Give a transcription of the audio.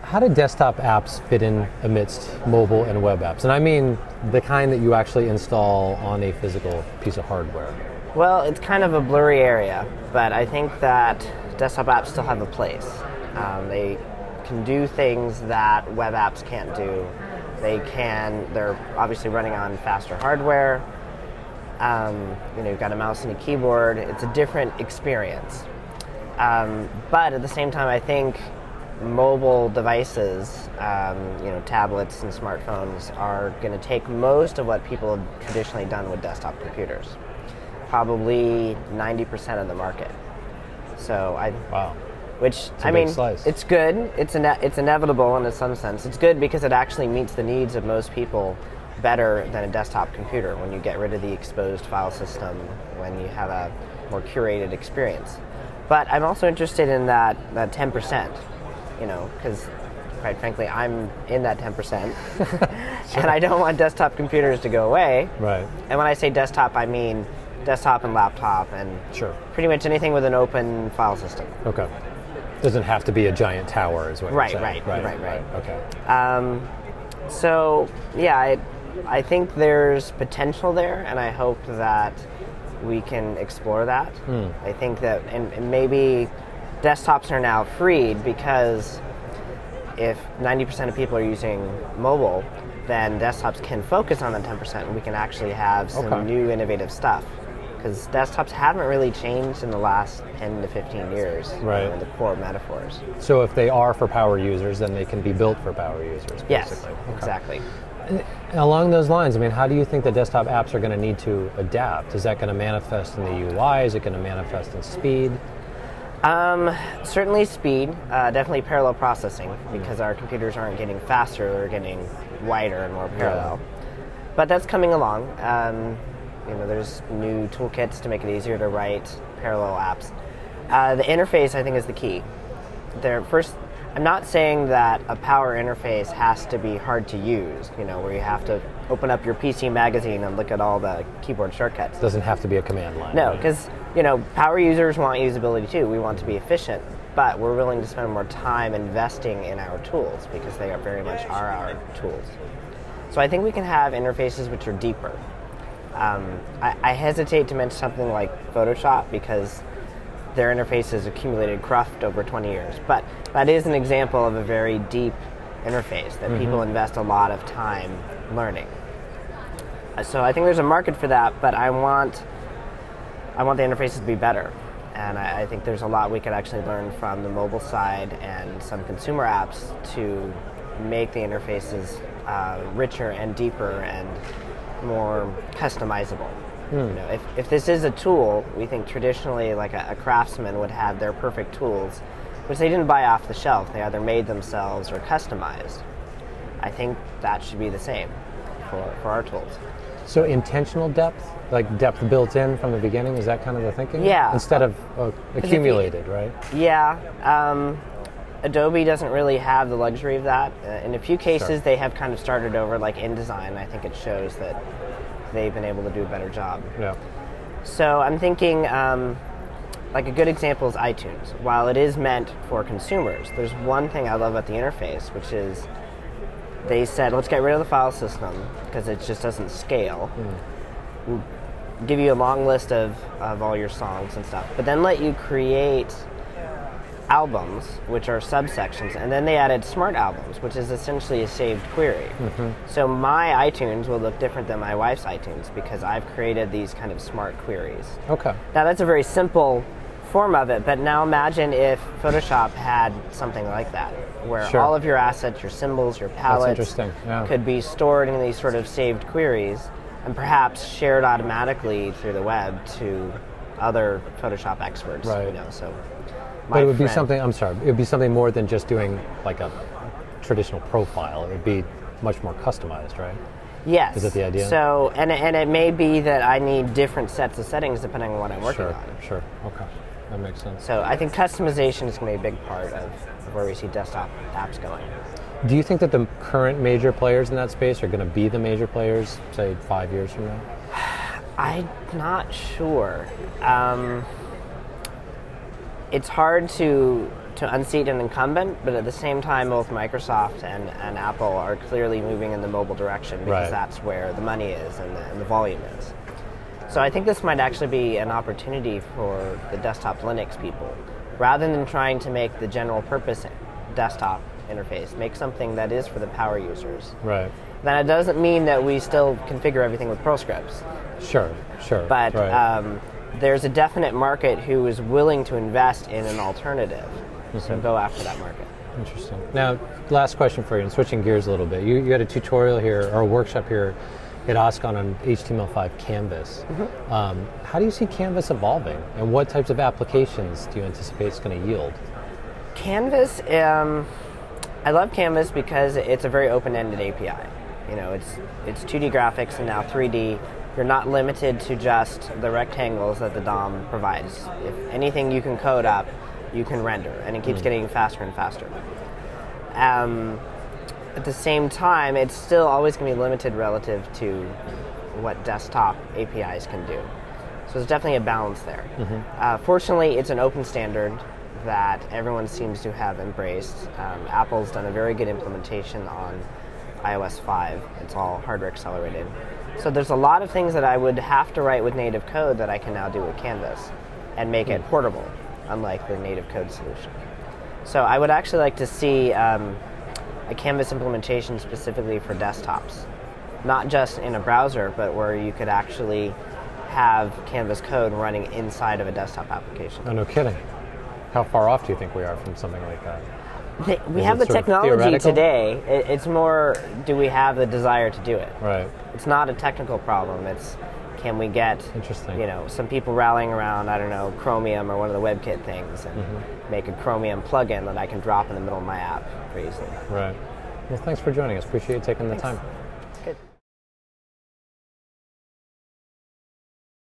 how do desktop apps fit in amidst mobile and web apps? And I mean the kind that you actually install on a physical piece of hardware. Well, it's kind of a blurry area, but I think that desktop apps still have a place. They can do things that web apps can't do. They're obviously running on faster hardware. You've got a mouse and a keyboard. It's a different experience. But at the same time, I think mobile devices, tablets and smartphones, are going to take most of what people have traditionally done with desktop computers. Probably 90% of the market. So wow. Which, I mean, slice. It's good. It's inevitable in some sense. It's good because it actually meets the needs of most people better than a desktop computer when you get rid of the exposed file system, when you have a more curated experience. But I'm also interested in that 10%, because quite frankly, I'm in that 10%. Sure. And I don't want desktop computers to go away. Right. And when I say desktop, I mean desktop and laptop and sure. pretty much anything with an open file system. Okay. Doesn't have to be a giant tower, is what you're saying. Right. Okay. So, yeah, I think there's potential there, and I hope that we can explore that. I think that, and maybe desktops are now freed because if 90% of people are using mobile, then desktops can focus on the 10% and we can actually have some new innovative stuff. Because desktops haven't really changed in the last 10 to 15 years. Right. In the core metaphors. So if they are for power users, then they can be built for power users, basically. Yes, exactly. And along those lines, I mean, how do you think the desktop apps are going to need to adapt? Is that going to manifest in the UI? Is it going to manifest in speed? Certainly speed, definitely parallel processing, because our computers aren't getting faster, they're getting wider and more parallel. But that's coming along. There's new toolkits to make it easier to write parallel apps. The interface, I think, is the key. I'm not saying that a power interface has to be hard to use, where you have to open up your PC magazine and look at all the keyboard shortcuts. It doesn't have to be a command line. No, because power users want usability too. We want to be efficient, but we're willing to spend more time investing in our tools because they are very much our tools. So I think we can have interfaces which are deeper. I hesitate to mention something like Photoshop because their interface has accumulated cruft over 20 years. But that is an example of a very deep interface that people invest a lot of time learning. So I think there's a market for that, but I want the interfaces to be better. And I think there's a lot we could actually learn from the mobile side and some consumer apps to make the interfaces richer and deeper and more customizable. If this is a tool, we think traditionally like a craftsman would have their perfect tools, which they didn't buy off the shelf. They either made themselves or customized. I think that should be the same for our tools. So intentional depth, like depth built in from the beginning, is that kind of the thinking? Yeah. Instead of accumulated, right? Yeah. Adobe doesn't really have the luxury of that. In a few cases, they have kind of started over, like InDesign. I think it shows that they've been able to do a better job. Yeah. So I'm thinking, like a good example is iTunes. While it is meant for consumers, there's one thing I love about the interface, which is they said, let's get rid of the file system because it just doesn't scale. We'll give you a long list of all your songs and stuff, but then let you create albums, which are subsections, and then they added smart albums, which is essentially a saved query. So my iTunes will look different than my wife's iTunes because I've created these kind of smart queries. Okay. Now that's a very simple form of it, but now imagine if Photoshop had something like that, where all of your assets, your symbols, your palettes could be stored in these sort of saved queries and perhaps shared automatically through the web to other Photoshop experts. Right. So. But it would be something, I'm sorry, it would be something more than just doing like a traditional profile. It would be much more customized, right? Yes. Is that the idea? So, and it may be that I need different sets of settings depending on what I'm working on. Sure, okay. That makes sense. So I think customization is going to be a big part of where we see desktop apps going. Do you think that the current major players in that space are going to be the major players, say, 5 years from now? I'm not sure. It's hard to to unseat an incumbent, but at the same time, both Microsoft and Apple are clearly moving in the mobile direction because that's where the money is and the volume is. So I think this might actually be an opportunity for the desktop Linux people. Rather than trying to make the general purpose desktop interface, make something that is for the power users. Right. Then it doesn't mean that we still configure everything with ProScripts. Sure. But there's a definite market who is willing to invest in an alternative. So go after that market. Interesting. Now, last question for you, and switching gears a little bit. You had a tutorial here, or a workshop here at OSCON on HTML5 Canvas. How do you see Canvas evolving, and what types of applications do you anticipate it's going to yield? Canvas, I love Canvas because it's a very open-ended API. You know, it's 2D graphics and now 3D. You're not limited to just the rectangles that the DOM provides. If anything you can code up, you can render, and it keeps getting faster and faster. At the same time, it's still always going to be limited relative to what desktop APIs can do. So there's definitely a balance there. Fortunately, it's an open standard that everyone seems to have embraced. Apple's done a very good implementation on iOS 5. It's all hardware accelerated. So there's a lot of things that I would have to write with native code that I can now do with Canvas and make it portable, unlike the native code solution. So I would actually like to see a Canvas implementation specifically for desktops. Not just in a browser, but where you could actually have Canvas code running inside of a desktop application. Oh, no kidding. How far off do you think we are from something like that? We have the technology today. It's more, do we have the desire to do it? Right. It's not a technical problem. It's, can we get, some people rallying around, I don't know, Chromium or one of the WebKit things and make a Chromium plugin that I can drop in the middle of my app very easily. Right. Well, thanks for joining us. Appreciate you taking the time. Good.